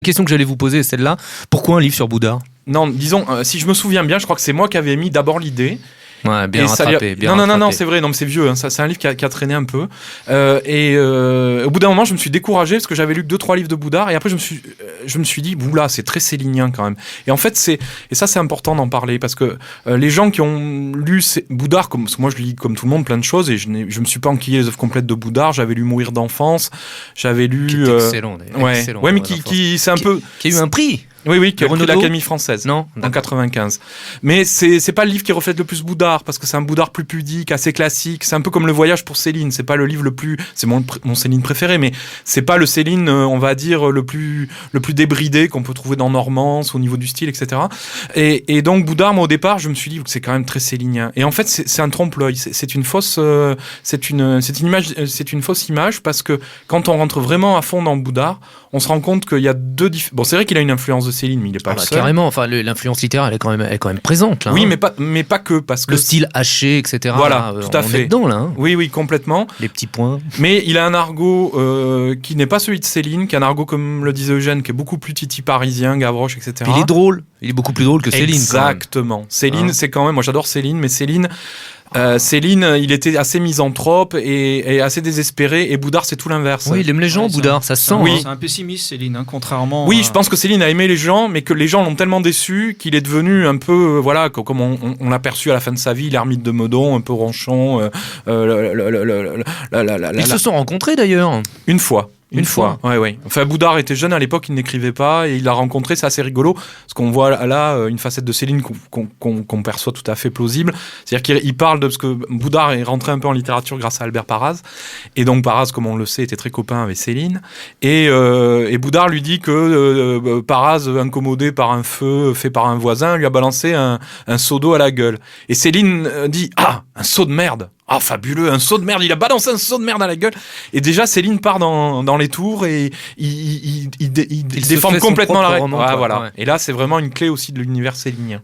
question que j'allais vous poser est celle-là. Pourquoi un livre sur Boudard ? Non, disons, si je me souviens bien, je crois que c'est moi qui avais mis d'abord l'idée. Ouais, bien Et ça rattrapé. Non, c'est vrai, non, mais c'est vieux, hein, c'est un livre qui a traîné un peu. Au bout d'un moment, je me suis découragé parce que j'avais lu que 2-3 livres de Boudard, et après, je me suis dit, oula, c'est très célinien quand même. Et en fait, c'est important d'en parler parce que les gens qui ont lu Boudard, parce que moi, je lis comme tout le monde plein de choses, et je me suis pas enquillé les œuvres complètes de Boudard. J'avais lu Mourir d'enfance, j'avais lu. Qui est excellent, d'ailleurs. Ouais, Excellent, ouais, mais qui c'est un peu. Qui a eu un prix. Oui, qui a pris l'Académie française. Non, en 95. Mais c'est pas le livre qui reflète le plus Boudard, parce que c'est un Boudard plus pudique, assez classique. C'est un peu comme Le Voyage pour Céline. C'est pas le livre le plus, c'est mon Céline préféré, mais c'est pas le Céline, on va dire, le plus débridé qu'on peut trouver dans Normance au niveau du style, etc. Et donc Boudard, moi au départ, je me suis dit que c'est quand même très célinien. Et en fait, c'est un trompe-l'œil. C'est une fausse, c'est une fausse image, parce que quand on rentre vraiment à fond dans Boudard, on se rend compte qu'il y a deux bon, c'est vrai qu'il a une influence de Céline, mais il est pas le seul. Carrément, enfin l'influence littéraire elle est quand même présente là. Oui, hein. mais pas que, parce que le style haché, etc. Voilà, tout à fait. On est dedans là. Hein. Oui, complètement. Les petits points. Mais il a un argot qui n'est pas celui de Céline, qui est un argot, comme le disait Eugène, qui est beaucoup plus titi parisien, Gavroche, etc. Puis il est drôle. Il est beaucoup plus drôle que Céline. Exactement. Céline, c'est quand même. Moi, j'adore Céline, mais Céline, il était assez misanthrope et assez désespéré, et Boudard, c'est tout l'inverse. Oui, il aime les gens, Boudard, ça se sent. Oui. C'est un pessimiste, Céline, hein, contrairement. Oui, je pense que Céline a aimé les gens, mais que les gens l'ont tellement déçu qu'il est devenu un peu, voilà, comme on l'a perçu à la fin de sa vie, l'ermite de Meudon, un peu ronchon. Ils se sont rencontrés d'ailleurs. Une fois. Une fois. Ouais. Enfin, Boudard était jeune à l'époque, il n'écrivait pas, et il l'a rencontré, c'est assez rigolo, parce qu'on voit là une facette de Céline qu'on perçoit tout à fait plausible. C'est-à-dire qu'il parle de, parce que Boudard est rentré un peu en littérature grâce à Albert Parraz, et donc Parraz, comme on le sait, était très copain avec Céline, et Boudard lui dit que Parraz, incommodé par un feu fait par un voisin, lui a balancé un seau d'eau à la gueule. Et Céline dit « Ah, un seau de merde !» Ah, fabuleux, un seau de merde, il a balancé un seau de merde à la gueule. Et déjà, Céline part dans les tours, et il déforme complètement la règle. Voilà. Ouais. Et là, c'est vraiment une clé aussi de l'univers célinien.